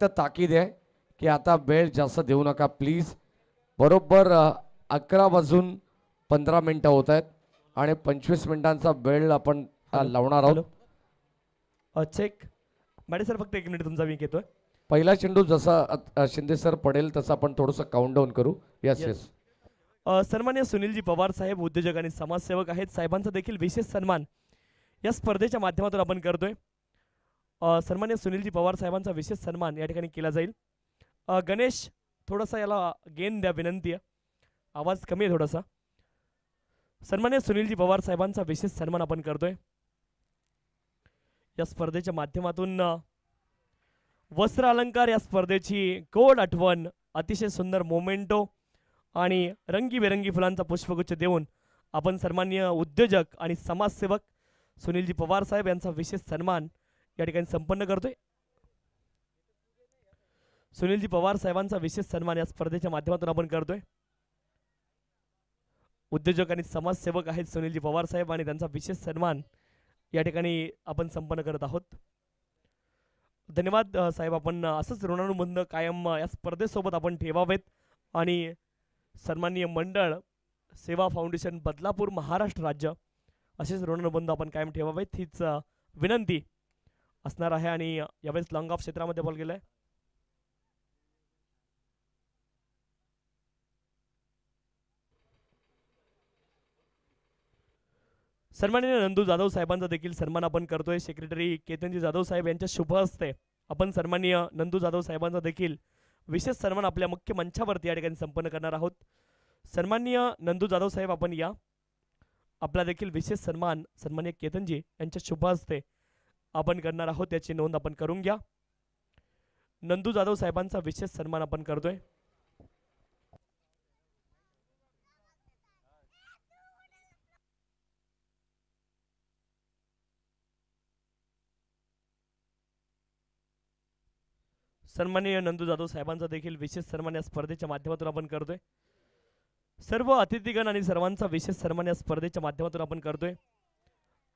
फक्त ताकीद आहे की आता वेळ जास्त देऊ नका प्लीज. बरोबर 11 वाजून 15 मिनिटं होत आहेत आणि 25 मिनिटांचा वेळ आपण लावणार आहोत. चेक माडे सर, फक्त 1 मिनिट तुमचा मी घेतोय. पहिला चेंडू जसा शिंदे सर पडेल तसं आपण थोडंसं काउंटडाऊन करू. Yes yes. सन्मान्य सुनीलजी पवार साहेब उद्योजक आणि समाजसेवक आहेत. साहेबांचा देखील विशेष सन्मान या स्पर्धेच्या माध्यमातून आपण करतोय. सन्मान्य सुनीलजी पवार साहेबांचा विशेष सन्मान या ठिकाणी केला जाईल. गणेश, थोडासा याला गेन द्या, विनंती आहे, आवाज कमी आहे थोडासा. सन्मान्य सुनीलजी पवार साहेबांचा विशेष सन्मान आपण करतोय या स्पर्धेच्या माध्यमातून. वस्त्र अलंकार या स्पर्धेची गोड आठवण, अतिशय सुंदर मोमेंटो आणि रंगीबेरंगी फुलांचा पुष्पगुच्छ देऊन आपण सन्मान्य उद्योजक आणि समाजसेवक सुनीलजी पवार साहेब यांचा विशेष सन्मान या ठिकाणी संपन्न करतोय. सुनीलजी पवार साहेबांचा विशेष सन्मान या स्पर्धेच्या माध्यमातून आपण करतोय. उद्योजक आणि समाजसेवक आहेत सुनीलजी पवार साहेब आणि त्यांचा विशेष सन्मान या ठिकाणी आपण संपन्न करत आहोत. धन्यवाद साहेब. आपण असंच ऋणानुबंध कायम या स्पर्धेसोबत आपण ठेवावेत आणि सन्माननीय मंडळ सेवा फाउंडेशन बदलापूर महाराष्ट्र राज्य असेच ऋणानुबंध आपण कायम ठेवावेत हीच विनंती असणार आहे. आणि यावेळेस लॉंग ऑफ क्षेत्रामध्ये बॉल गेलाय. सन्माननीय नंदू जाधव साहेबांचा देखील सन्मान आपण करतोय. सेक्रेटरी केतनजी जाधव साहेब यांच्या शुभ हस्ते आपण सन्माननीय नंदू जाधव साहेबांचा देखील विशेष सन्मान आपल्या मुख्य मंचावरती या ठिकाणी संपन्न करणार आहोत. सन्माननीय नंदू जाधव साहेब आपण या, आपला देखील विशेष सन्मान सन्माननीय केतनजी यांच्या शुभ हस्ते आपण करणार आहोत, याची नोंद आपण करून घ्या. नंदू जाधव साहेबांचा विशेष सन्मान आपण करतोय. सन्माननीय नंदू जाधव साहेबांचा देखील विशेष सन्मान या स्पर्धेच्या माध्यमातून आपण करतोय. सर्व अतिथीगण आणि सर्वांचा विशेष सन्मान या स्पर्धेच्या माध्यमातून आपण करतोय.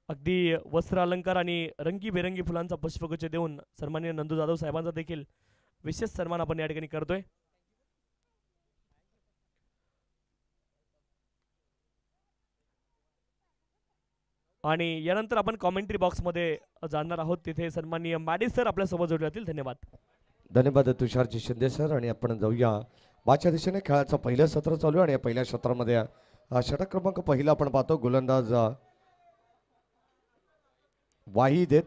अगदी वस्त्र अलंकार आणि रंगीबेरंगी फुलांचा पुष्पगुच्छ देऊन सन्माननीय नंदू जाधव साहेबांचा देखील विशेष सन्मान आपण या ठिकाणी करतोय. आणि यानंतर आपण कॉमेंट्री बॉक्समध्ये जाणार आहोत. तिथे सन्माननीय माडे सर आपल्यासोबत जोडले जातील. धन्यवाद. धन्यवाद तुषारजी शिंदे सर. आणि आपण जाऊया बाच्या दिशेने. खेळाचं पहिलं सत्र चालू आहे आणि या पहिल्या सत्रामध्ये षटक क्रमांक पहिला आपण पाहतो. गोलंदाज वाहिद आहेत.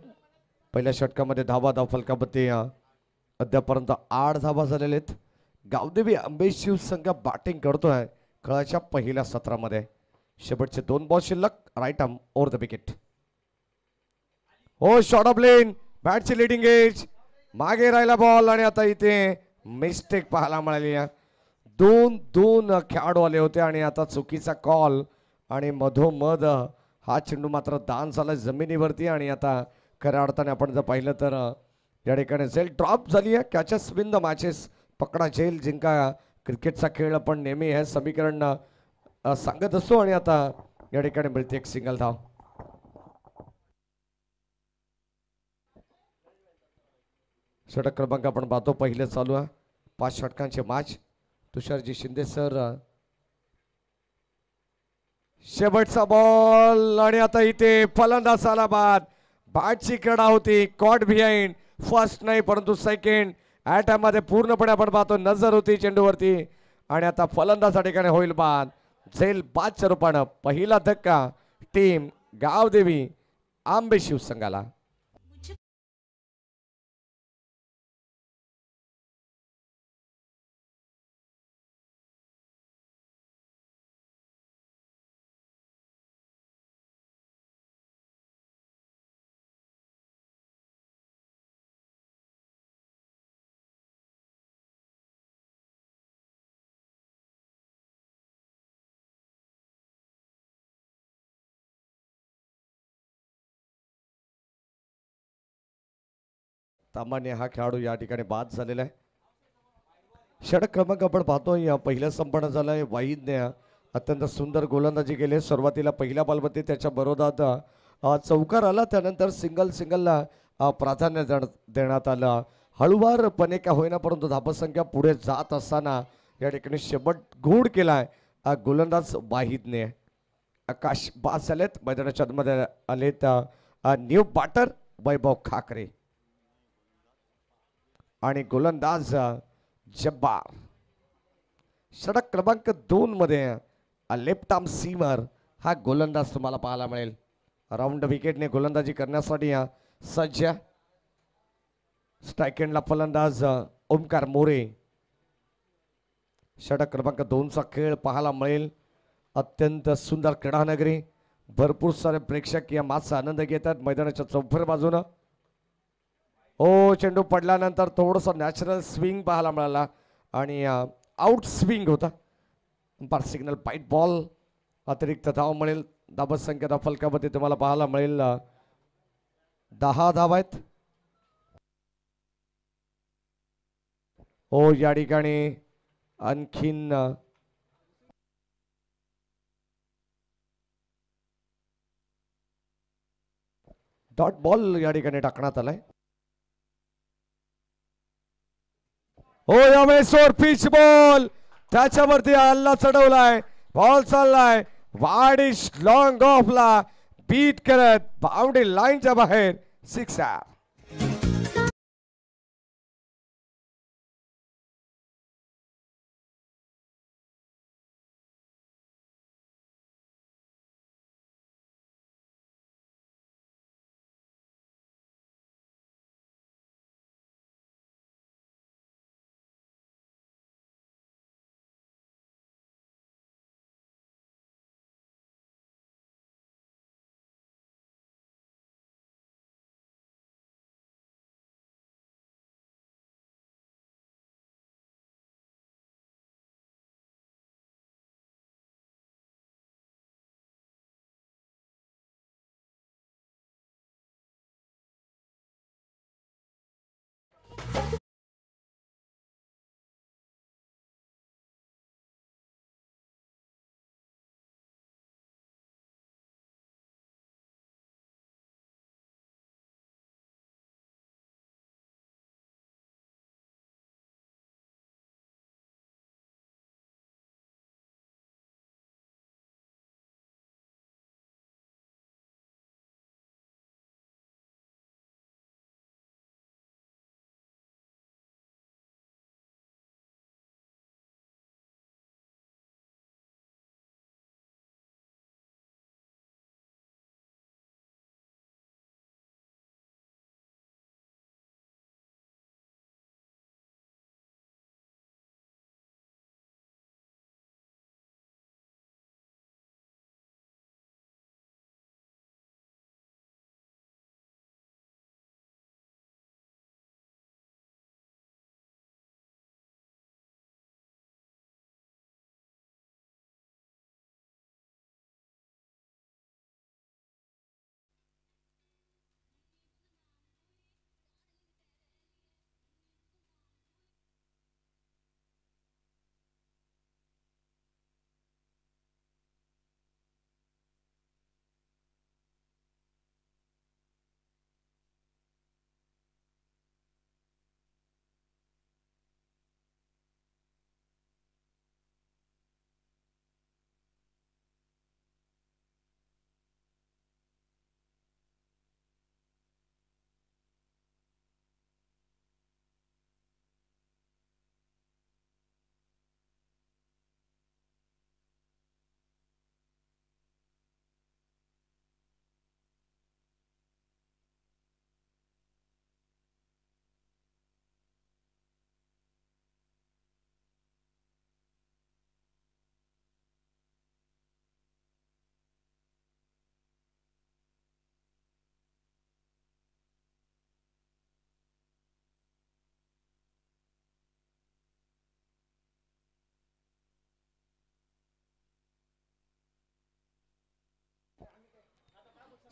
पहिल्या षटकामध्ये धावा फलकामध्ये अद्यापर्यंत 8 धावा झालेल्या आहेत. गावदेवी आंबे शिवसंघ बॅटिंग करतोय खेळाच्या पहिल्या सत्रामध्ये. शेवटचे 2 बॉल शिल्लक. Right arm over the wicket. हो, शॉर्ट ऑफ लेन, बॅटची लिडिंग एज, मागे राहिला बॉल आणि आता इथे मिस्टेक पाहायला मिळाली. 2 खेळाडू आले होते आणि आता चुकीचा कॉल आणि मधोमध हा चेंडू मात्र दान झाला जमिनीवरती. आणि आता खऱ्या अर्थाने आपण जर पाहिलं तर या ठिकाणी झेल ड्रॉप झाली आहे. कॅचेस विन द मॅचेस, पकडा झेल जिंका. क्रिकेटचा खेळ आपण नेहमी हे समीकरण सांगत असतो. आणि आता या ठिकाणी मिळते एक सिंगल धाव. षटक क्रमांक आपण पाहतो पहिले चालू आहे. 5 षटकांचे मॅच. तुषारजी शिंदे सर, शेवटचा बॉल आणि आता इथे फलंदाज आला बाद. बॅटची कडा होती, कॉट बिहाइंड, फर्स्ट नाही परंतु सेकंड ॲट मध्ये पूर्णपणे आपण पाहतो नजर होती चेंडूवरती. आणि आता फलंदाज या ठिकाणी होईल बाद. झेल बादच्या रूपानं पहिला धक्का टीम गावदेवी आंबे शिवसंघाला. सामान्य हा खेळाडू या ठिकाणी बाद झालेला आहे. षटक क्रमांक आपण पाहतो या पहिल्या संपन्न झालाय. वाहिदने अत्यंत सुंदर गोलंदाजी केली. सुरुवातीला पहिल्या बॉलमध्ये त्याच्या बरोबरात चौकार आला, त्यानंतर सिंगलला प्राधान्य देण्यात आलं. हळुवारपणे का होईना परंतु धावसंख्या पुढे जात असताना या ठिकाणी शेवट गोड केलाय गोलंदाज वाहिदने. आकाश बास झालेत मैदानाच्या मध्ये आलेत न्यू बॅटर वैभव खाकरे आणि गोलंदाज जब्बार. षटक क्रमांक 2 मध्ये लेफ्ट आर्म सीमर हा गोलंदाज तुम्हाला पाहायला मिळेल. राऊंड विकेटने गोलंदाजी करण्यासाठी सज्ज. स्ट्राईक एंडला फलंदाज ओमकार मोरे. षटक क्रमांक 2 चा खेळ पाहायला मिळेल. अत्यंत सुंदर क्रीडानगरी. भरपूर सारे प्रेक्षक या मॅचचा आनंद घेतात मैदानाच्या चौफर बाजूनं. ओ चेंडू पडल्यानंतर थोडस नॅचरल स्विंग पाहायला मिळाला आणि आउट स्विंग होता. Umpire signal wide ball. अतिरिक्त धाव मिळेल. धावत संख्या फलकामध्ये तुम्हाला पाहायला मिळेल 10 धाव आहेत. ओ या ठिकाणी आणखीन डॉट बॉल या ठिकाणी टाकण्यात आलाय. हो यावेळेस पिच बॉल त्याच्यावरती हल्ला चढवलाय. बॉल चाललाय वाडिश लॉंग ऑफला बीट करत बाउंड्री लाईनच्या बाहेर. 6.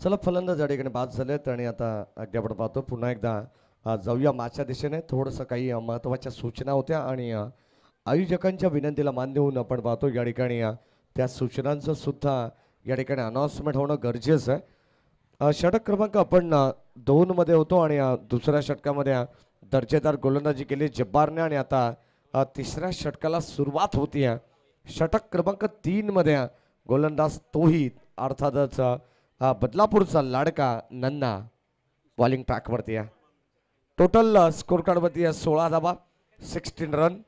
चला फलंदाज या ठिकाणी बाद झालेत आणि आता अगदी आपण पाहतो पुन्हा एकदा जाऊया मागच्या दिशेने. थोडंसं काही महत्त्वाच्या सूचना होत्या आणि आयोजकांच्या विनंतीला मान देऊन आपण पाहतो या ठिकाणी त्या सूचनांचं सुद्धा या ठिकाणी अनाउन्समेंट होणं गरजेचं आहे. षटक क्रमांक आपण 2 मध्ये होतो आणि दुसऱ्या षटकामध्ये दर्जेदार गोलंदाजी केली जब्बारने आणि आता तिसऱ्या षटकाला सुरुवात होतीये. षटक क्रमांक 3 मध्ये गोलंदाज तोही अर्थातच बदलापूरचा लाडका नन्ना बॉलिंग ट्रॅकवरती आहे. टोटल स्कोर कार्ड वरती 16 धावा, 16 रन.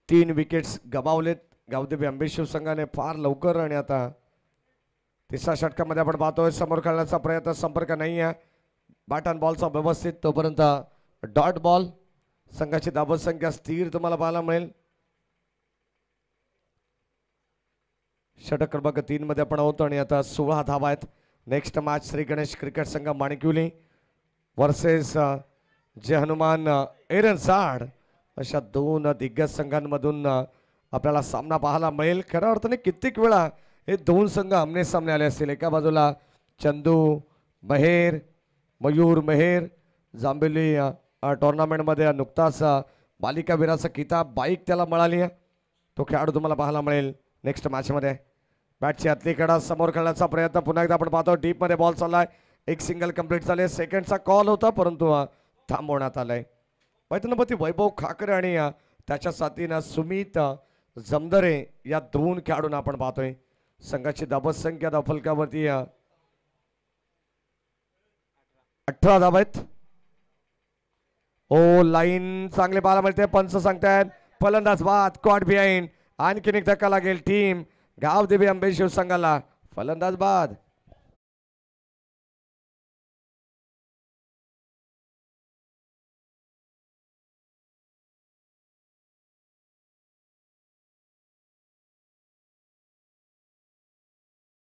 3 विकेट्स गमावलेत गावदेवी आंबेशिव संघाने फार लवकर. आणि आता तिसऱ्या षटकामध्ये आपण पाहतोय समोर खेळण्याचा प्रयत्न, संपर्क नाही आहे. बॅट अँड बॉलचा व्यवस्थित, तोपर्यंत डॉट बॉल. संघाची धावत संख्या स्थिर तुम्हाला पाहायला मिळेल. षटक क्रमांक 3 मध्ये आपण आहोत आणि आता 16 धावा आहेत. Next match Shri Ganesh cricket संघ माणिकवली वर्सेस जे हनुमान एरनसाड अशा दोन दिग्गज संघांमधून आपल्याला सामना पाहायला मिळेल. खऱ्या अर्थाने कित्येक वेळा हे दोन संघ आमने सामने आले असतील. एका बाजूला चंदू महेर, मयूर मेहेर, जांभेली टुर्नामेंटमध्ये नुकताच बालिका वीराचा किताब बाईक त्याला मिळाली आहे. तो खेळाडू तुम्हाला पाहायला मिळेल नेक्स्ट मॅचमध्ये. बॅटची आतली कडा समोर खेळण्याचा प्रयत्न पुन्हा एकदा आपण पाहतो. डीपमध्ये बॉल चाललाय. एक सिंगल कंप्लीट झाले. सेकंडचा कॉल होता परंतु थांबवण्यात आलाय. पैठणपती वैभव खाकरे आणि त्याच्या साथीनं सुमित जमदरे या दोन खेळाडूंना आपण पाहतोय. संघाची धावत संख्या धावफलकावरती 18 धावा आहेत. ओ लाईन चांगले पाहायला मिळते. पंच सांगतायत फलंदाज बाद, कॉट बिहाइंड. आणखीन एक धक्का लागेल टीम गावदेवी आंबेशिव संघाला. फलंदाज बाद.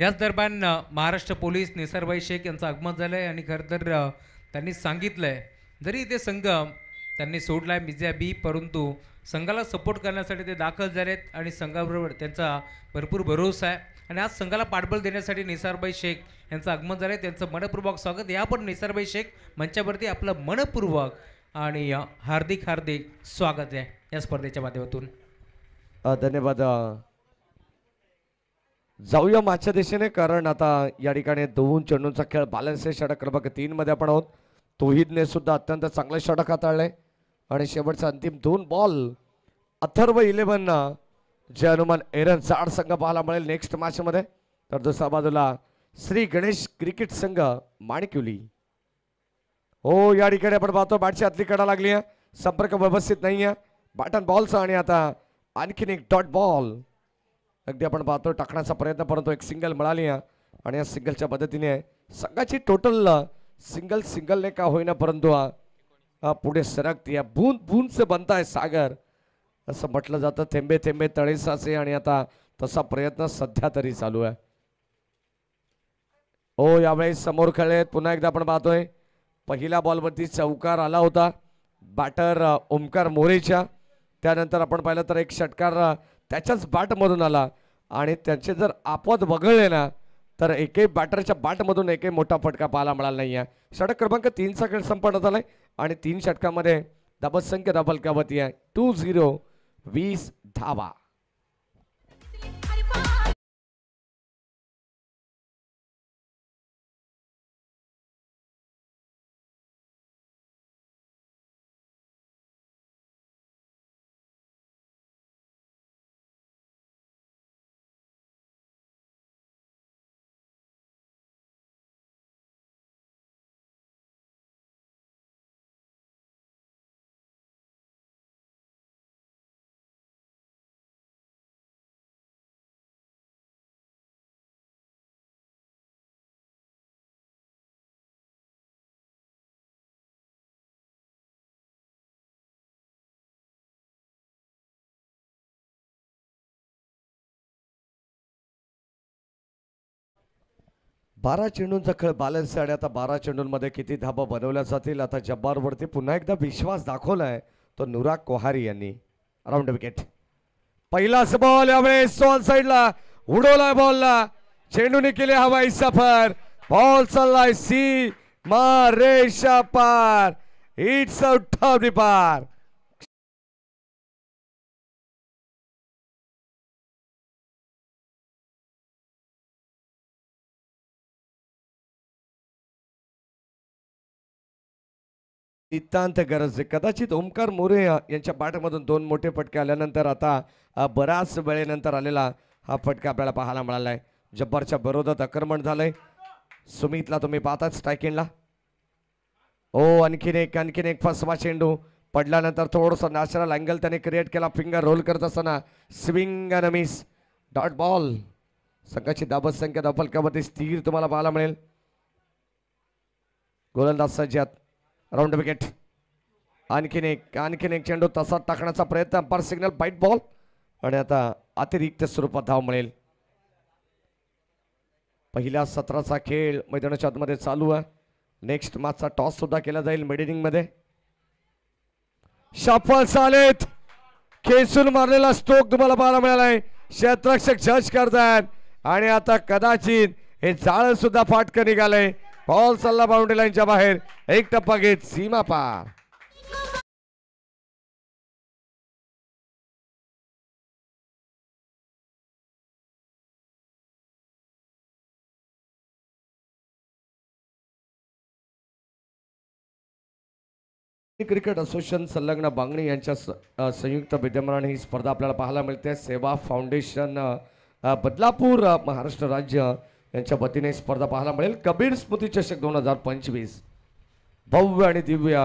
याच दरम्यान महाराष्ट्र पोलीस निसारबाई शेख यांचं आगमन झालंय आणि खरं तर त्यांनी सांगितलंय जरी ते संघ त्यांनी सोडलाय मिझ्या बी, परंतु संघाला सपोर्ट करण्यासाठी ते दाखल झालेत आणि संघाबरोबर त्यांचा भरपूर भरोसा आहे. आणि आज संघाला पाठबळ देण्यासाठी निसारबाई शेख यांचं आगमन झालंय. त्यांचं मनपूर्वक स्वागत. या पण निसारबाई शेख मंचावरती आपलं मनपूर्वक आणि हार्दिक हार्दिक स्वागत आहे या स्पर्धेच्या माध्यमातून. धन्यवाद. जाऊया मागच्या दिशेने, कारण आता या ठिकाणी दोन चेंडूंचा खेळ बॅलन्स आहे. षटक क्रमांक 3 मध्ये आपण आहोत. तोहिदने सुद्धा अत्यंत चांगले षटक हाताळले आणि शेवटचा अंतिम 2 बॉल अथर्व 11 जे हनुमान एरनसाड संघ पाहायला मिळेल नेक्स्ट मॅच मध्ये. तर दुसऱ्या बाजूला श्री गणेश क्रिकेट संघ माणिकवली. हो या ठिकाणी आपण पाहतो बॅटची आतली कडा लागली आहे. संपर्क व्यवस्थित नाही आहे बॅट अँड बॉलचा. आणि आता आणखीन एक डॉट बॉल अगदी आपण पाहतो टाकण्याचा प्रयत्न, परंतु एक सिंगल मिळाली आहे. आणि या सिंगलच्या मदतीने संघाची टोटल सिंगलने का होईना परंतु पुढे सरकती. बूंद बूंद से बनता है सागर असं म्हटलं जातं. थेंबे थेंबे तळे साचे. आणि आता तसा प्रयत्न सध्या तरी चालू आहे. हो यावेळेस समोर खेळलेत. पुन्हा एकदा आपण पाहतोय पहिल्या बॉलवरती चौकार आला होता बॅटर ओमकार मोरेच्या. त्यानंतर आपण पाहिलं तर एक षटकार त्याच्याच बॅटमधून आला आणि त्यांचे जर आपद वगळले ना तर एकही बॅटरच्या बॅटमधून एकही मोठा फटका पाहायला मिळाला नाही आहे. षटक क्रमांक 3 चा खेळ संपन्न झालाय आणि 3 षटकामध्ये धावत संख्या धावफलकावरती आहे 2-0, 20 धावा. बारा चेंडूंचा खेळ बॅलन्स आहे आणि आता 12 चेंडूंमध्ये किती धाबा बनवल्या जातील. आता जब्बारवरती पुन्हा एकदा विश्वास दाखवलाय तो नुराग कोहारी यांनी. Round wicket. पहिलाच बॉल यावेळेस सॉल साइडला उडवलाय बॉलला. चेंडूने केले हवाई सफर. बॉल चाललाय सी मा रेषा पार. इट्स आउट ऑफ द पार. नितांत गरज आहे. कदाचित ओमकार मोरे यांच्या बॅटमधून 2 मोठे फटके आल्यानंतर आता बराच वेळेनंतर आलेला हा फटका आपल्याला पाहायला मिळाला आहे. जब्बारच्या विरोधात आक्रमण झालंय. सुमितला तुम्ही पाहताच स्ट्रायकिंगला. आणखीन एक फसवा चेंडू पडल्यानंतर थोडंसं नॅचरल अँगल त्याने क्रिएट केला. फिंगर रोल करत असताना swing and miss. Dot ball. संघाची धाबत संख्या धावफलकामध्ये स्थिर तुम्हाला पाहायला मिळेल. गोलंदाज सज्जात. Round wicket. आणखीन एक चेंडू तसाच टाकण्याचा प्रयत्न. अंपायर सिग्नल बाईट बॉल आणि आता अतिरिक्त स्वरूपात धाव मिळेल. पहिल्या सत्राचा खेळ मैदानाच्या आतमध्ये चालू आहे. नेक्स्ट मॅचचा टॉस सुद्धा केला जाईल मिड इनिंग मध्ये. शॉपल्स आलेत. खेचून मारलेला स्ट्रोक तुम्हाला पाहायला मिळालाय. क्षेत्ररक्षक जज करतायत आणि आता कदाचित हे जाळ सुद्धा फाटकं निघालंय. बॉल चालला बाउंड्री लाईनच्या बाहेर. एक टप्पा घेत सीमा पार. क्रिकेट असोसिएशन संलग्न बांगणी यांच्या संयुक्त विद्यमानाने ही स्पर्धा आपल्याला पाहायला मिळते. सेवा फाउंडेशन बदलापूर महाराष्ट्र राज्य यांच्या वतीने स्पर्धा पाहायला मिळेल. कबीर स्मृती चषक 2025 भव्य आणि Divya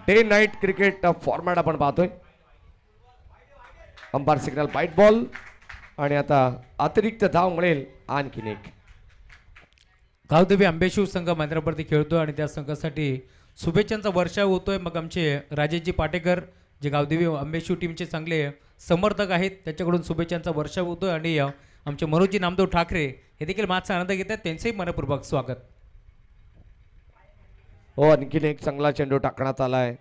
day night cricket format आपण पाहतोय. अंपायर सिग्नल बाईट बॉल आणि आता अतिरिक्त धाव मिळेल. आणखीन एक गावदेवी आंबेशिव संघ मैदानावरती खेळतोय आणि त्या संघासाठी शुभेच्छांचा वर्षाव होतोय. मग आमचे राजेशजी पाटेकर जे गावदेवी आंबेशिव टीमचे चांगले समर्थक आहेत त्याच्याकडून शुभेच्छांचा वर्षाव होतोय आणि आमचे मनोजी नामदेव ठाकरे हे देखील मॅचचा आनंद घेतात. त्यांचेही मनपूर्वक स्वागत. आणखीन एक चांगला चेंडू टाकण्यात आलाय.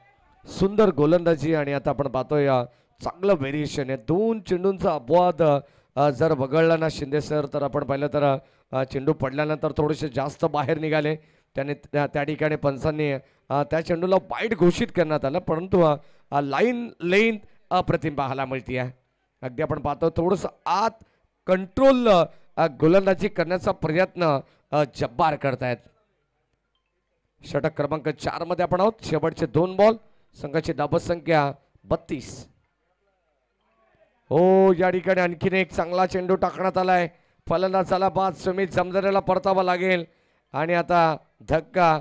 सुंदर गोलंदाजी आणि आता आपण पाहतोय चांगलं व्हेरिएशन आहे. 2 चेंडूंचा अपवाद जर वगळला ना शिंदे सर तर आपण पाहिलं तर चेंडू पडल्यानंतर थोडेसे जास्त बाहेर निघाले. त्याने त्या ठिकाणी पंचांनी त्या चेंडूला वाईट घोषित करण्यात आलं परंतु लाईन लेंथ अप्रतिम पाहायला मिळते आहे. अगदी आपण पाहतो थोडंसं आत कंट्रोल गोलंदाजी करण्याचा प्रयत्न जब्बार करतायत. षटक क्रमांक 4 मध्ये आपण आहोत. शेवटचे 2 बॉल. संघाची धाबत संख्या 32. या ठिकाणी आणखीन एक चांगला चेंडू टाकण्यात आलाय. फलंदाजाला बाद. सुमित जमदारेला परतावा लागेल आणि आता धक्का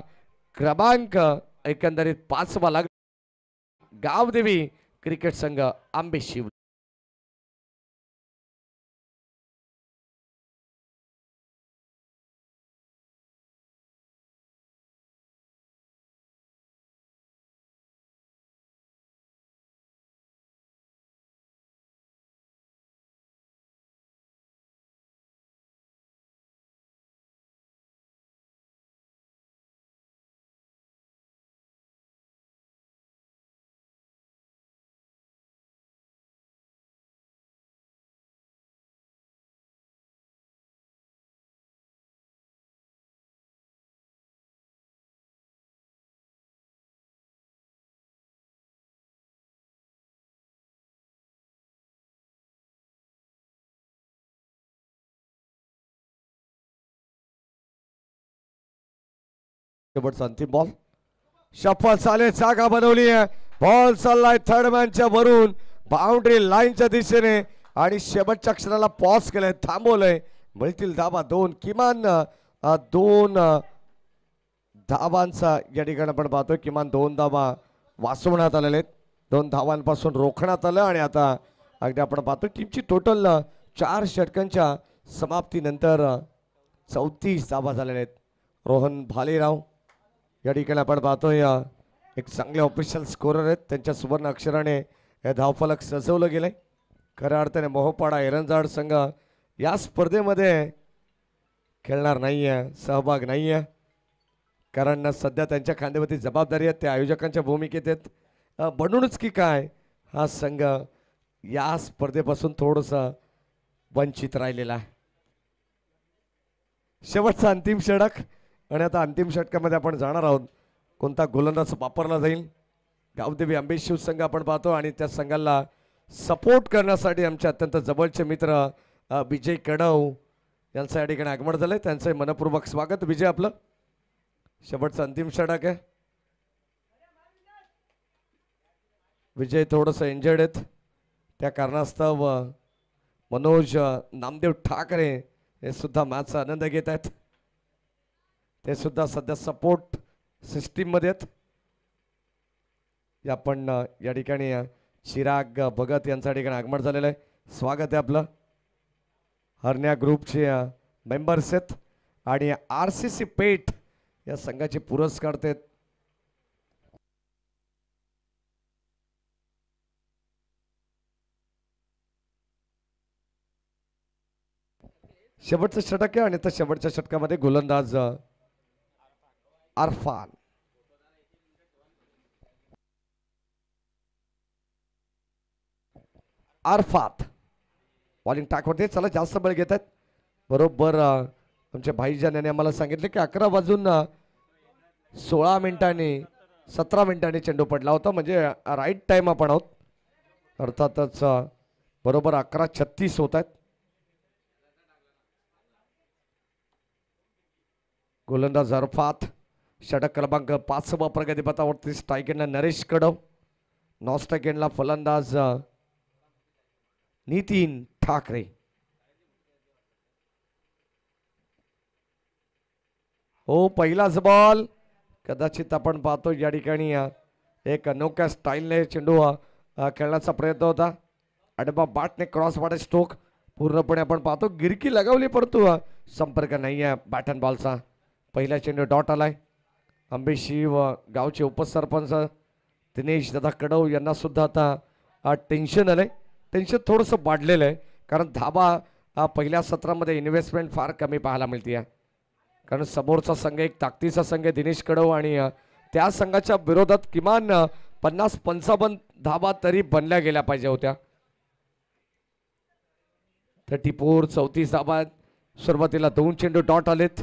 क्रमांक एकंदरीत 5वा लागला. गावदेवी क्रिकेट संघ आंबेशिव. शेवटचा अंतिम बॉल. शफल चाले. जागा बनवली आहे. बॉल चाललाय थर्ड मॅनच्या वरून बाउंड्री लाईनच्या दिशेने आणि शेवटच्या क्षणाला पॉज केलंय. थांबवलंय. मिळतील धावा 2. किमान 2 धावांचा या ठिकाणी आपण पाहतोय. किमान 2 धावा वाचवण्यात आलेले आहेत. 2 धावांपासून रोखण्यात आलं आणि आता अगदी आपण पाहतोय टीमची टोटल 4 षटकांच्या समाप्तीनंतर 34 धावा झालेल्या आहेत. रोहन भालेराव या ठिकाणी आपण पाहतोय एक चांगले ऑफिशियल स्कोरर आहेत. त्यांच्या सुवर्ण अक्षराने हे धावफलक सजवलं गेलंय. खऱ्या अर्थाने मोहपाडा एरंजाड संघ या स्पर्धेमध्ये खेळणार नाहीये. सहभाग नाहीये कारण सध्या त्यांच्या खांद्यावरती जबाबदारी आहे. ते आयोजकांच्या भूमिकेत आहेत. म्हणूनच की काय हा संघ या स्पर्धेपासून थोडंसं वंचित राहिलेला आहे. शेवटचा अंतिम षटक आणि आता अंतिम षटकामध्ये आपण जाणार आहोत. कोणता गोलंदाज वापरला जाईल. गावदेवी आंबेशिव संघ आपण पाहतो आणि त्या संघाला सपोर्ट करण्यासाठी आमचे अत्यंत जवळचे मित्र विजय कडव यांचं या ठिकाणी आगमन झालंय. त्यांचं मनपूर्वक स्वागत. विजय आपलं शेवटचं अंतिम षटक आहे. विजय थोडंसं इंजर्ड आहेत, त्या कारणास्तव मनोज नामदेव ठाकरे हे सुद्धा मॅचचा आनंद घेत आहेत. ते सुद्धा सध्या सपोर्ट सिस्टीम मध्ये आहेत. आपण या ठिकाणी चिराग भगत यांच्या ठिकाणी आगमन झालेलं आहे. स्वागत आहे आपलं. हरण्या ग्रुपचे मेंबर्स आहेत आणि RCC पेठ या संघाचे पुरस्कार आहेत. शेवटचं षटक आहे आणि त्या शेवटच्या षटकामध्ये गोलंदाज अरफान. अरफात बॉलिंग टाकवते. चला जास्त बळ घेत आहेत. बरोबर आमच्या भाईजान यांनी आम्हाला सांगितले की 11 वाजून 16 मिनिटांनी 17 मिनिटांनी चेंडू पडला होता, म्हणजे राईट टाइम आपण आहोत. अर्थातच बरोबर 11:36 होत आहेत. गोलंदाज अरफात. षटक क्रमांक 5 प्रगतीपथावरती. स्ट्राईक एंडला नरेश कडव, नॉन स्ट्राईक एंडला फलंदाज नितीन ठाकरे. हो, पहिलाच बॉल. कदाचित आपण पाहतो या ठिकाणी एक अनोख्या स्टाईलने चेंडू खेळण्याचा प्रयत्न होता. अडबा बाटने क्रॉस बाटे स्ट्रोक पूर्णपणे आपण पाहतो गिरकी लगावली, परंतु संपर्क नाही आहे बॅट अँड बॉलचा. पहिला चेंडू डॉट आलाय. आंबेशी व गावचे उपसरपंच दिनेश दादा कडव यांना सुद्धा आता टेन्शन आलंय. टेन्शन थोडंसं वाढलेलं आहे, कारण धाबा पहिल्या सत्रामध्ये इन्व्हेस्टमेंट फार कमी पाहायला मिळते. कारण समोरचा संघ एक ताकदीचा संघ आहे दिनेश कडव, आणि त्या संघाच्या विरोधात किमान 50-55 धाबा तरी बनल्या गेल्या पाहिजे होत्या. 34 34 धाबा. सुरुवातीला 2 चेंडू डॉट आलेत,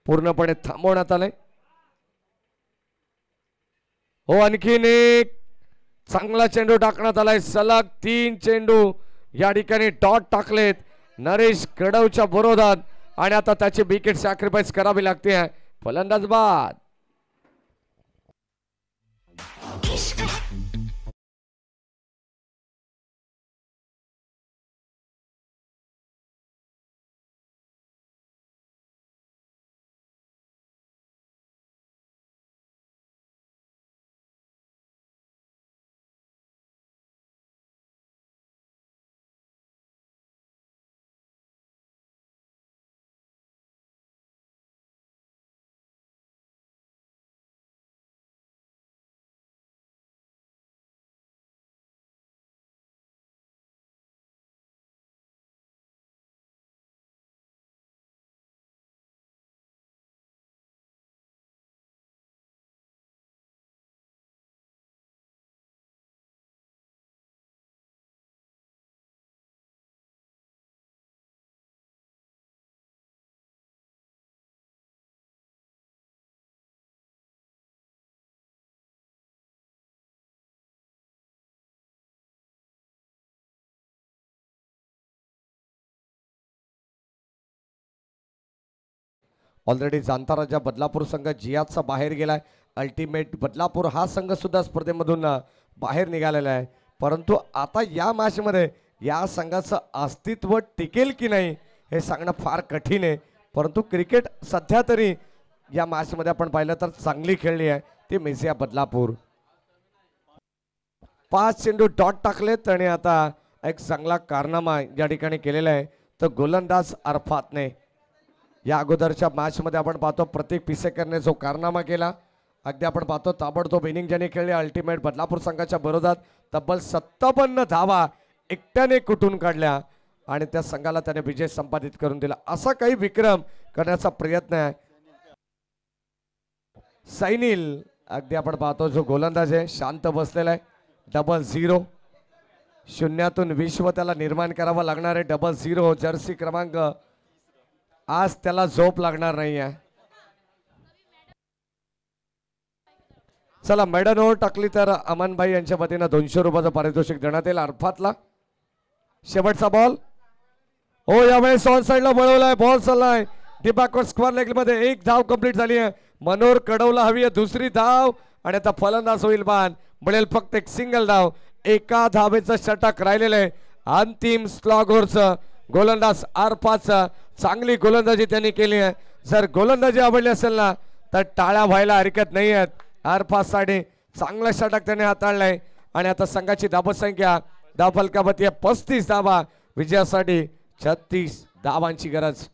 पूर्णपणे थांबवण्यात आले. हो, आणखीन एक चांगला चेंडू टाकण्यात आलाय. सलग 3 चेंडू या ठिकाणी डॉट टाकलेत नरेश कडवच्या विरोधात, आणि आता त्याची विकेट सॅक्रिफाईस करावी लागते. फलंदाज बाद. ऑलरेडी जाणता राजा बदलापूर संघ जियाचा बाहेर गेलाय. अल्टिमेट बदलापूर हा संघ सुद्धा स्पर्धेमधून बाहेर निघालेला आहे, परंतु आता या मॅच मध्ये या संघाचं अस्तित्व टिकेल की नाही हे सांगणं फार कठीण आहे. परंतु क्रिकेट सध्या तरी या मॅच मध्ये आपण पाहिलं तर चांगली खेळली आहे ती मेसिया बदलापूर. 5 चेंडू डॉट टाकलेत आणि आता एक चांगला कारनामा या ठिकाणी केलेला आहे तर गोलंदाज अरफातने. या अगोदरच्या मॅच मध्ये आपण पाहतो प्रतीक पिसेकरने जो कारनामा केला, अगदी आपण पाहतो ताबडतोब इनिंग ज्याने खेळले अल्टिमेट बदलापूर संघाच्या विरोधात तब्बल 57 धावा एकट्याने कुठून काढल्या आणि त्या संघाला त्याने विजय संपादित करून दिला. असा काही विक्रम करण्याचा प्रयत्न आहे सैनिल. अगदी आपण पाहतो जो गोलंदाज आहे शांत बसलेला आहे. 0-0 शून्यातून विश्व त्याला निर्माण करावं लागणार आहे. 0-0 जर्सी क्रमांक आज त्याला झोप लागणार नाही आहे. चला मेडन ओव्हर टाकली तर अमनभाई यांच्या वतीनं 200 रुपयाचं पारितोषिक देण्यात येईल अरफातला. शेवटचा बॉल. हो यावेळेस ऑन साइडला वळवलाय, बॉल चाललाय डीप बॅकवर्ड स्क्वेअर लेग मध्ये. 1 धाव कंप्लीट झाली आहे. मनोहर कडवला हवी आहे दुसरी धाव आणि आता फलंदाज होईल बाद. मिळेल फक्त एक सिंगल धाव. एका धावेचं षटक राहिलेलं आहे अंतिम स्लॉगवरचं. गोलंदाज आरपाच चांगली गोलंदाजी त्यांनी केली आहे. जर गोलंदाजी आवडली असेल ना तर टाळ्या व्हायला हरकत नाही आहेत. आरपाससाठी चांगलं षटक त्याने हाताळलंय. आणि आता संघाची धावसंख्या धावफलकावरती 35 धावा. विजयासाठी 36 धावांची गरज.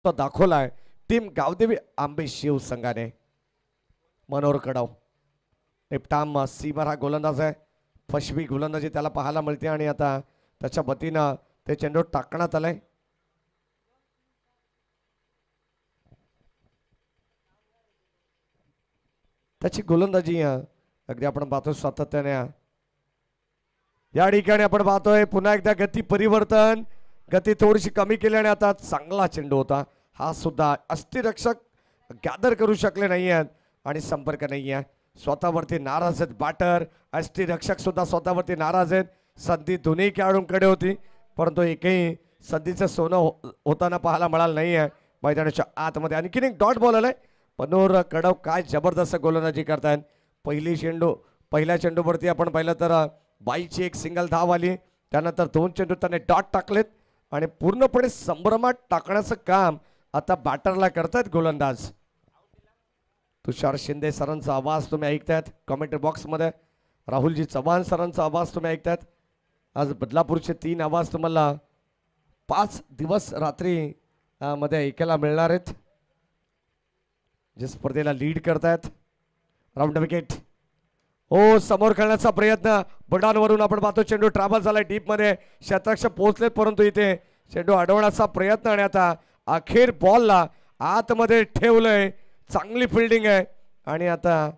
तो दाखवलाय टीम गावदेवी आंबे शिव संघाने. मनोहर कडाव टिपटाम सीमर हा गोलंदाज आहे. फशवी गोलंदाजी त्याला पाहायला मिळते आणि आता त्याच्या वतीनं ते चेंडू टाकण्यात आलंय. त्याची गोलंदाजी अगदी आपण पाहतो सातत्याने. या ठिकाणी आपण पाहतोय पुन्हा एकदा गती परिवर्तन, गती थोडीशी कमी केल्याने आता चांगला चेंडू होता. हा सुद्धा अष्टरक्षक गॅदर करू शकले नाही आहेत आणि संपर्क नाही आहे. स्वतःवरती नाराज आहेत बॅटर. अष्टरक्षक सुद्धा स्वतःवरती नाराज आहेत. संधी दोन्ही खेळाडूंकडे होती परंतु एकही संधीचं सोनं होताना पाहायला मिळालं नाही आहे. मैदानाच्या आतमध्ये आणखीन एक डॉट बॉल आलाय. मनोहर कडव काय जबरदस्त गोलंदाजी करतायत. पहिल्या चेंडूवरती आपण पाहिलं तर बाईची एक सिंगल धाव आली. त्यानंतर 2 चेंडू त्याने डॉट टाकलेत आणि पूर्णपणे संभ्रमात टाकण्याचं काम आता बॅटरला करतायत गोलंदाज. तुषार शिंदे सरांचा आवाज तुम्ही ऐकतायत कमेंट्री बॉक्समध्ये. राहुलजी चव्हाण सरांचा आवाज तुम्ही ऐकतायत. आज बदलापूरचे 3 आवाज तुम्हाला 5 दिवस रात्री मध्ये ऐकायला मिळणार आहेत जे स्पर्धेला लीड करतायत. Round wicket. हो समोर खेळण्याचा प्रयत्न बडांवरून आपण पाहतो चेंडू ट्रॅव्हल झालाय डीप मध्ये. क्षेत्ररक्षक पोहोचलेत परंतु इथे चेंडू अडवण्याचा प्रयत्न आणि आता अखेर बॉलला आतमध्ये ठेवलंय. चांगली फिल्डिंग आहे आणि आता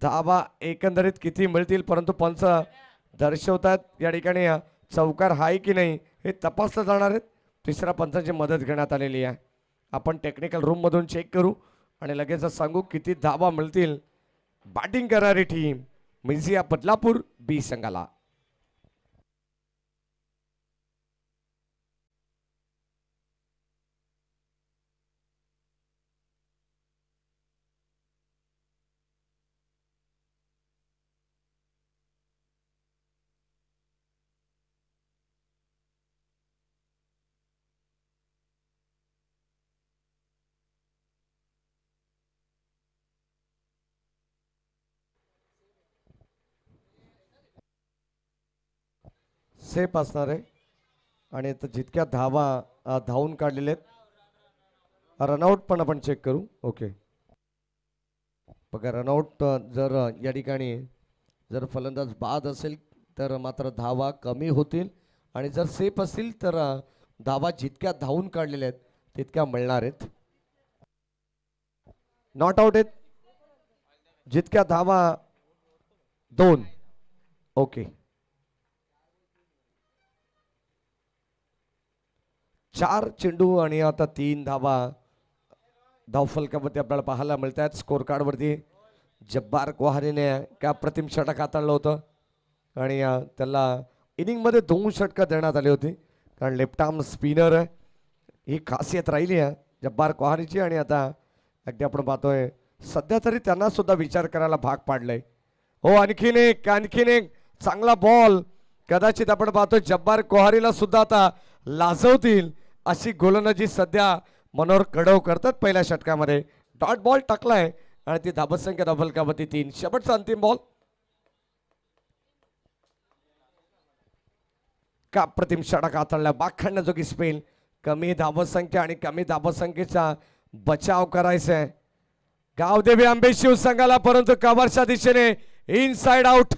धावा एकंदरीत किती मिळतील परंतु पंच दर्शवतात या ठिकाणी चौकार आहे की नाही हे तपासलं जाणार आहे. तिसऱ्या पंचांची मदत घेण्यात आलेली आहे. आपण टेक्निकल रूम मधून चेक करू आणि लगेच सांगू किती धावा मिळतील. बॅटिंग करणारी टीम मिझिया बदलापूर बी संघाला. सेफ असणार आहे आणि आता जितक्या धावा धावून काढलेले आहेत रनआउट पण आपण चेक करू. ओके बघा रनआउट जर या ठिकाणी जर फलंदाज बाद असेल तर मात्र धावा कमी होतील आणि जर सेफ असतील तर धावा जितक्या धावून काढलेल्या आहेत तितक्या मिळणार आहेत. नॉट आउट आहेत जितक्या धावा 2. ओके 4 चेंडू आणि आता 3 धावा धावफलकावरती आपल्याला पाहायला मिळत आहेत. स्कोर कार्डवरती जब्बार कोहारीने काय प्रतिम षटक हाताळलं होतं आणि त्याला इनिंगमध्ये 2 षटकं देण्यात आली होती कारण लेफ्ट आर्म स्पिनर आहे. ही खासियत राहिली आहे जब्बार कोहारीची आणि आता अगदी आपण पाहतोय सध्या तरी त्यांना सुद्धा विचार करायला भाग पाडलंय. हो आणखीन एक चांगला बॉल कदाचित आपण पाहतोय जब्बार कोहारीला सुद्धा आता लाजवतील अशी गोलंदाजी सध्या मनोहर कडव करतात. पहिल्या षटकामध्ये डॉट बॉल टाकलाय आणि ती धाबसंख्या धावफलकावरती 3. शेवटचा अंतिम बॉल. का प्रतिम षटक हाताळला बाखण्याजोगी स्पेल. कमी धावसंख्या आणि कमी धावसंख्येचा बचाव करायचा आहे गावदेवी आंबे शिव संघाला परंतु कव्हरच्या दिशेने इनसाइड आउट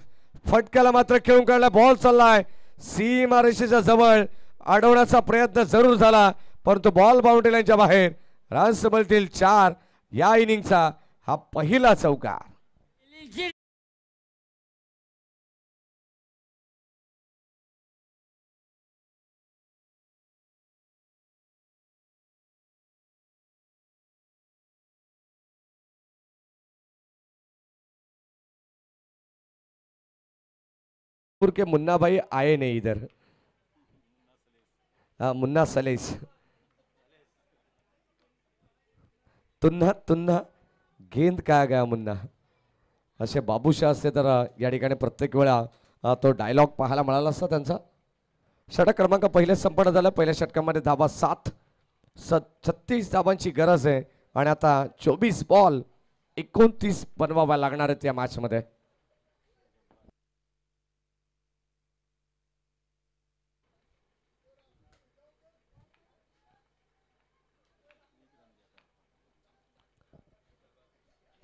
फटक्याला मात्र खेळून काढला. बॉल चाललाय सीमारेषेच्या जवळ अडवण्याचा प्रयत्न जरूर झाला परंतु बॉल बाउंड्री लाईनच्या बाहेर. रन्स मिळतील 4. या इनिंगचा हा पहिला चौकार. के मुन्ना भाई आए नहीं इधर. मुन्ना सलेस तुन्हा गेंद काय गया मुन्ना असे बाबूशाह असते तर या ठिकाणी प्रत्येक वेळा तो डायलॉग पाहायला मिळाला असता त्यांचा. षटक क्रमांक पहिल्या संपन्न झाला. पहिल्या षटकामध्ये धावा 7. 36 धावांची गरज आहे आणि आता 24 बॉल 29 बनवाव्या लागणार आहेत या मॅच मध्ये.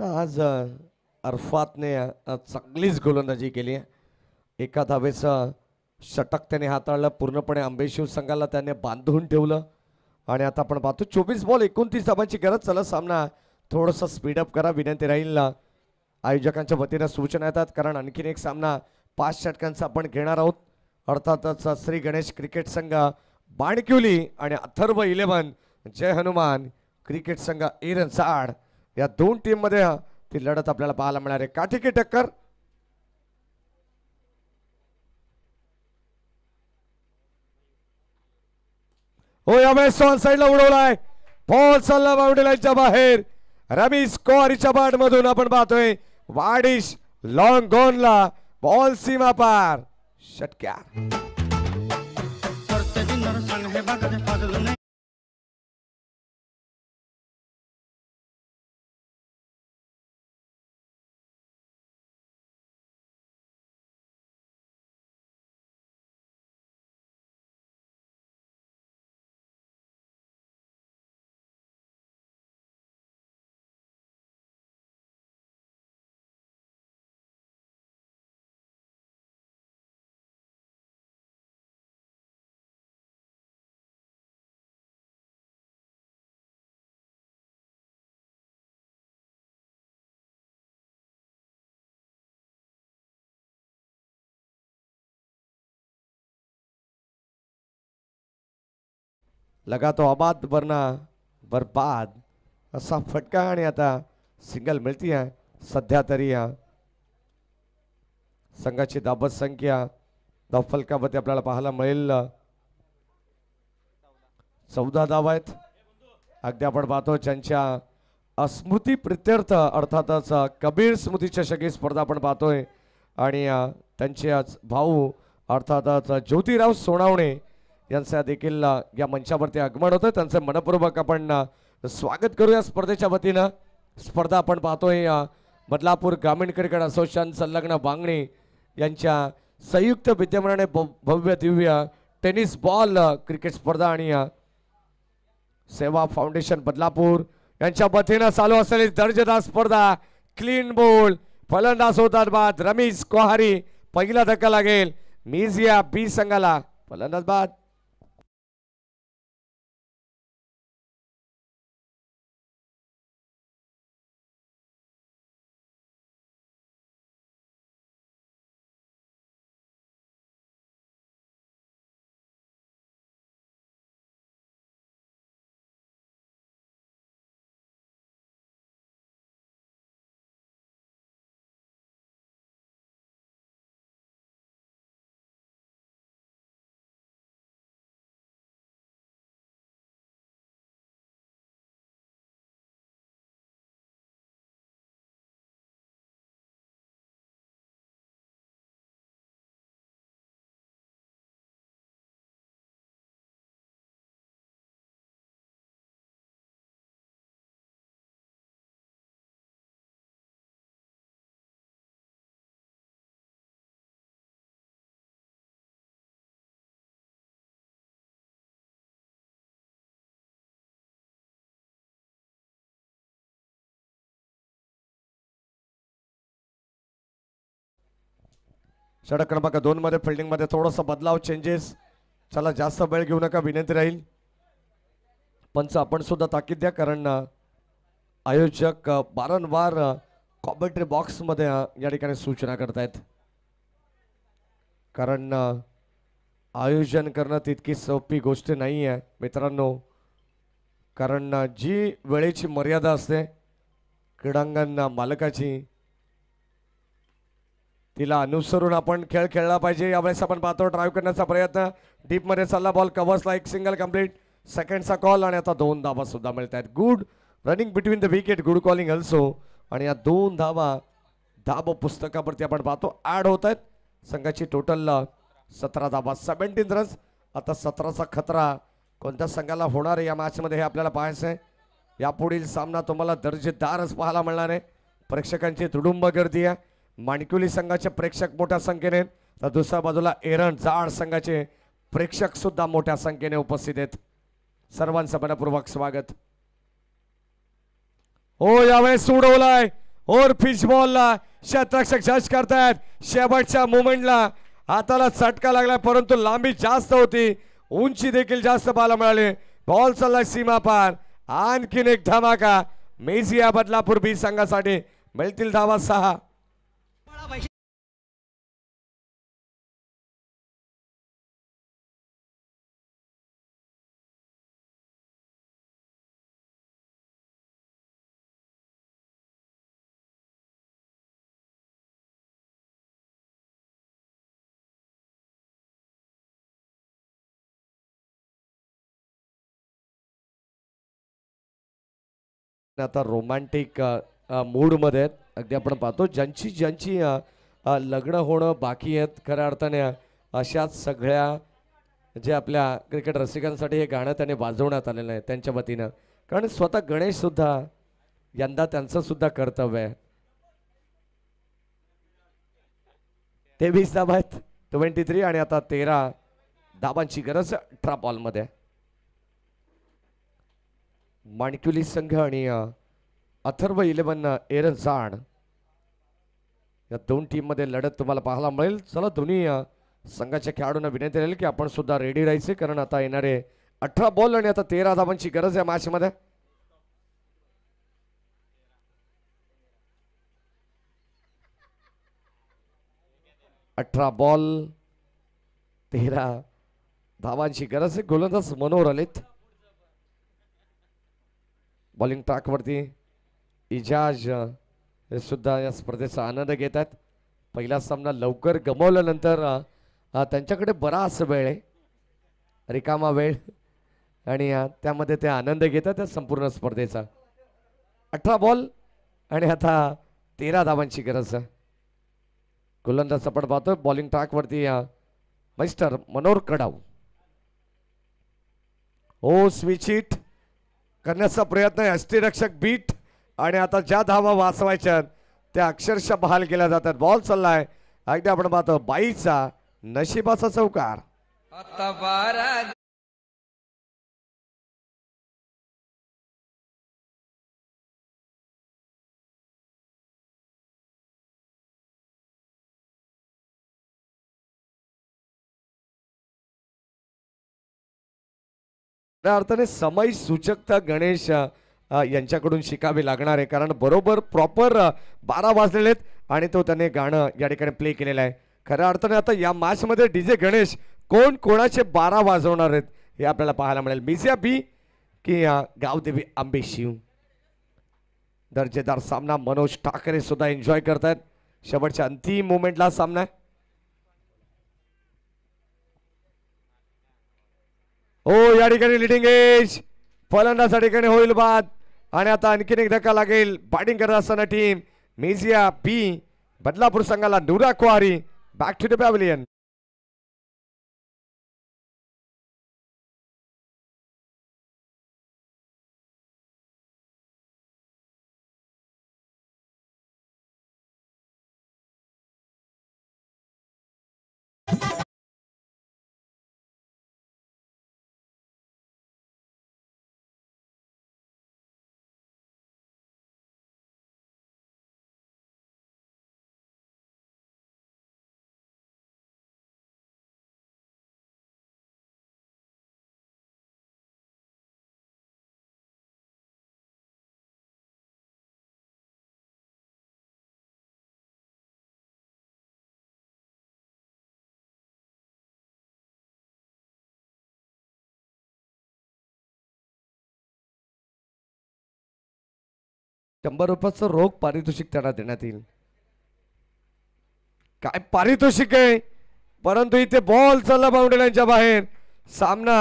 आज अरफातने चांगलीच गोलंदाजी केली आहे. एका धावेचं षटक त्याने हाताळलं. पूर्णपणे आंबेशिव संघाला त्याने बांधून ठेवलं. आणि आता आपण पाहतो 24 बॉल 29 धावांची गरज. चला सामना थोडंसं स्पीडअप करा विनंती राहील. आयोजकांच्या वतीनं सूचना येतात कारण आणखीन एक सामना 5 षटकांचा आपण घेणार आहोत. अर्थातच श्री गणेश क्रिकेट संघ बाणकिवली आणि अथर्व 11 जय हनुमान क्रिकेट संघ एरनसाड या दोन टीम मध्ये ती लढत आपल्याला पाहायला मिळणार आहे. काठीकी टक्कर. हो यावेळेस ऑन साइडला उडवलाय. बॉल चालला बाउंड्री लाईनच्या बाहेर. रमेश कोहरीच्या बॅट मधून आपण पाहतोय वाडिश लॉंग गोनला बॉल सीमा पार षटक्या. लगा तो आबाद वरना बर्बाद असा फटका. आणि आता सिंगल मिळती आहे सध्या तरी. या संघाची दाबत संख्या धावफलकावरती आपल्याला पाहायला मिळेल 14 धावा आहेत. अगदी आपण पाहतो ज्यांच्या स्मृती प्रित्यर्थ अर्थातच कबीर स्मृती चषक स्पर्धा आपण पाहतोय. आणि त्यांचे आज भाऊ अर्थातच ज्योतिराव सोनावणे यांचा देखील या मंचावरती आगमन होतं. त्यांचं मनपूर्वक आपण स्वागत करूया स्पर्धेच्या वतीनं. स्पर्धा आपण पाहतोय बदलापूर ग्रामीण क्रिकेट असोसिएशन संलग्न बांगणी यांच्या संयुक्त विद्यमानाने भव्य दिव्य टेनिस बॉल क्रिकेट स्पर्धा आणि सेवा फाउंडेशन बदलापूर यांच्या वतीनं चालू असलेली दर्जेदार स्पर्धा. क्लीन बॉल फलंदाज होतात बाद. रमेश कोहारी पहिला धक्का लागेल मिझिया बी संघाला. फलंदाज बाद. षटक क्रमांक 2 मध्ये फिल्डिंग मध्ये थोडासा बदलाव चेंजेस. चला जास्त वेळ घेऊ नका विनंती राहील. पंच आपण सुद्धा ताकीद द्या कारण आयोजक वारंवार कॉमेंट्री बॉक्स मध्ये या ठिकाणी सूचना करतायत. कारण आयोजन करणं तितकी सोपी गोष्ट नाही आहे मित्रांनो. कारण जी वेळेची मर्यादा असते क्रीडांगण मालकाची तिला अनुसरून आपण खेळ खेळला पाहिजे. यावेळेस आपण पाहतो ड्राईव्ह करण्याचा प्रयत्न डीप मध्ये चालला बॉल. कव्हर्सला एक सिंगल कंप्लीट. सेकंडचा कॉल आणि आता 2 धावा सुद्धा मिळत आहेत. Good running between the wicket. Good calling also. आणि या 2 धावा धाव पुस्तकावरती आपण पाहतो ऍड होत आहेत. संघाची टोटल 17 धावा 17 रन्स. आता 17चा खतरा कोणत्या संघाला होणार आहे या मॅच मध्ये हे आपल्याला पाहायचं आहे. यापुढील सामना तुम्हाला दर्जेदारच पाहायला मिळणार आहे. प्रेक्षकांची तुडुंब गर्दी आहे. माणिकुली संघाचे प्रेक्षक मोठ्या संख्येने तर दुसऱ्या बाजूला एरन जाड संघाचे प्रेक्षक सुद्धा मोठ्या संख्येने उपस्थित आहेत. सर्वांचं मनपूर्वक स्वागत. हो यावेळेस उडवलाय और फिश बॉलला क्षेत्ररक्षक जज करतायत. शेवटच्या मोमेंटला हाताला चटका लागला परंतु लांबी जास्त होती, उंची देखील जास्त पाहायला मिळाली. बॉल चालला सीमा पार. आणखीन एक धमाका मेजिया बदलापूर बी संघासाठी. मिळतील धावा 6. आता रोमॅन्टिक मूड मध्ये आहेत. अगदी आपण पाहतो ज्यांची ज्यांची लग्न होणं बाकी आहेत खऱ्या अर्थाने अशाच सगळ्या जे आपल्या क्रिकेट रसिकांसाठी हे गाणं त्याने वाजवण्यात आलेलं आहे त्यांच्या वतीनं. कारण स्वतः गणेश सुद्धा यंदा त्यांचं सुद्धा कर्तव्य आहे. 23 धावा आहेत 23 आणि आता 13 धावांची गरज 18 बॉलमध्ये. माणक्युली संघ आणि अथर्व 11 एरनजाड या दोन टीम मध्ये लढत तुम्हाला पाहायला मिळेल. चला दोन्ही संघाच्या खेळाडूंना विनंती राहील की आपण सुद्धा रेडी राहायचे कारण आता येणारे 18 बॉल आणि आता 13 धावांची गरज आहे मॅच मध्ये. अठरा बॉल 13 धावांची गरज आहे. गोलंदाज मनोहर आलेत. बॉलिंग ट्रॅक वरती इजाज हे सुद्धा या स्पर्धेचा आनंद घेत आहेत. पहिला सामना लवकर गमावल्यानंतर त्यांच्याकडे बराच वेळ आहे, रिकामा वेळ, आणि त्यामध्ये ते आनंद घेतात त्या संपूर्ण स्पर्धेचा. 18 बॉल आणि आता 13 धावांची गरज आहे. गोलंदाज आपण पाहतो बॉलिंग ट्रॅक वरती मिस्टर मनोहर कडाव. ओ स्विच हिट करण्याचा प्रयत्न आहे. यष्टीरक्षक बीट आणि आता ज्या धावा वाचवायच्या त्या अक्षरशः बहाल केल्या जातात. बॉल चाललाय अगदी आपण पाहतो 22चा नशिबाचा चौकार. त्या अर्थाने समय सूचकता गणेश यांच्याकडून शिकावी लागणार आहे कारण बरोबर प्रॉपर 12 वाजलेले आहेत आणि तो त्याने गाणं या ठिकाणी प्ले केलेलं आहे. खऱ्या अर्थाने आता या मॅच मध्ये डीजे गणेश कोण कोणाचे 12 वाजवणार आहेत हे आपल्याला पाहायला मिळेल. मिसिया बी की गावदेवी आंबे शिव. दर्जेदार सामना. मनोज ठाकरे सुद्धा एन्जॉय करतायत. शेवटच्या अंतिम मोमेंटला सामना आहे. हो या ठिकाणी लिडिंग एज फलंदाज या ठिकाणी होईल बाद आणि आता आणखीन एक धक्का लागेल. बॅटिंग करत असताना टीम मेजिया बी बदलापूर संघाला नुरा कुहारी. Back to the pavilion. ₹100 रोख पारितोषिक त्यांना देण्यात येईल. काय पारितोषिक आहे परंतु इथे बॉल चालला बाउंड्रीच्या बाहेर. सामना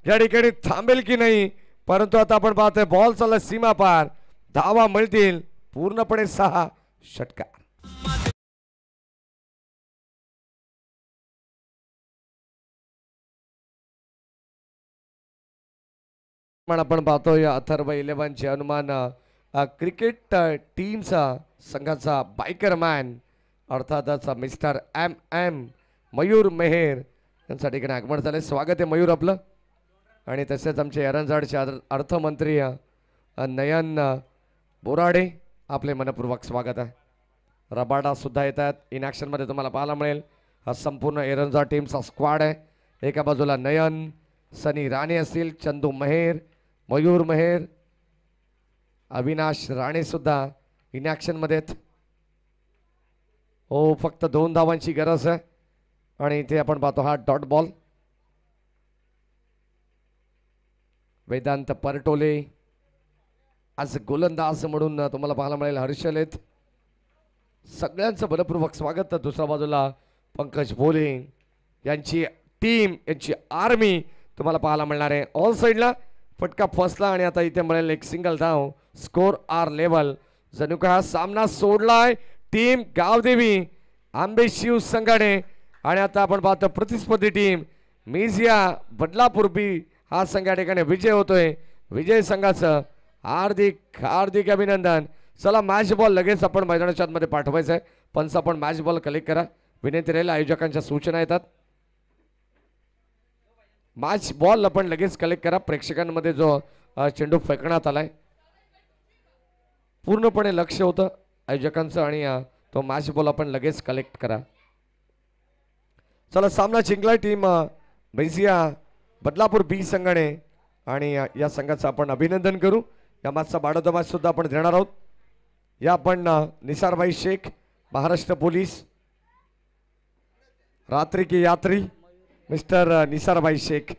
या ठिकाणी थांबेल की नाही परंतु आता आपण पाहतोय बॉल चालला सीमा पार. धावा मिळतील पूर्णपणे 6 षटकार. आपण पाहतोय अथर्व 11 चे अनुमान क्रिकेट टीमचा संघाचा बायकर मॅन अर्थातच मिस्टर M मयूर मेहर यांच्या ठिकाणी आगमन झाले. स्वागत आहे मयूर आपलं. आणि तसेच आमचे एरंजाडचे अर्थमंत्री नयन बोराडे आपले मनपूर्वक स्वागत आहे. रबाडा सुद्धा येत आहेत इन ॲक्शनमध्ये तुम्हाला पाहायला मिळेल. हा संपूर्ण एरंजा टीमचा स्क्वॉड आहे. एका बाजूला नयन, सनी राणे असतील, चंदू मेहेर, मयूर मेहेर, अविनाश राणे सुद्धा इन ॲक्शनमध्ये आहेत. हो, फक्त 2 धावांची गरज आहे आणि इथे आपण पाहतो हा डॉट बॉल. वेदांत परटोले आज गोलंदाज म्हणून तुम्हाला पाहायला मिळेल. हर्षल आहेत. सगळ्यांचं बलपूर्वक स्वागत. तर दुसऱ्या बाजूला पंकज भोले यांची टीम, यांची आर्मी तुम्हाला पाहायला मिळणार आहे. ऑल साईडला फटका फसला आणि आता इथे मिळेल एक सिंगल धाव. Score are level. जणू काय हा सामना सोडलाय टीम गावदेवी आंबे शिव संघाने. आणि आता आपण पाहतो प्रतिस्पर्धी टीम मिझिया बदलापूर बी हा संघ या ठिकाणी विजय होतोय. विजय संघाचं हार्दिक हार्दिक अभिनंदन. चला मॅच बॉल लगेच आपण मैदानाच्या आतमध्ये पाठवायचं आहे. पंच आपण मॅच बॉल कलेक्ट करा. विनंती राहील, आयोजकांच्या सूचना येतात. मॅच बॉल आपण लगेच कलेक्ट करा. प्रेक्षकांमध्ये जो चेंडू फेकण्यात आलाय पूर्णपणे लक्ष होतं आयोजकांचं आणि तो मॅच बॉल आपण लगेच कलेक्ट करा. चला सामना जिंकलाय टीम मैसिया बदलापूर बी संघाने आणि या संघाचं आपण अभिनंदन करू. या मॅचचा बाडोदा मॅच सुद्धा आपण देणार आहोत. या आपण निसारभाई शेख, महाराष्ट्र पोलीस, रात्रि की यात्री मिस्टर निसारभाई शेख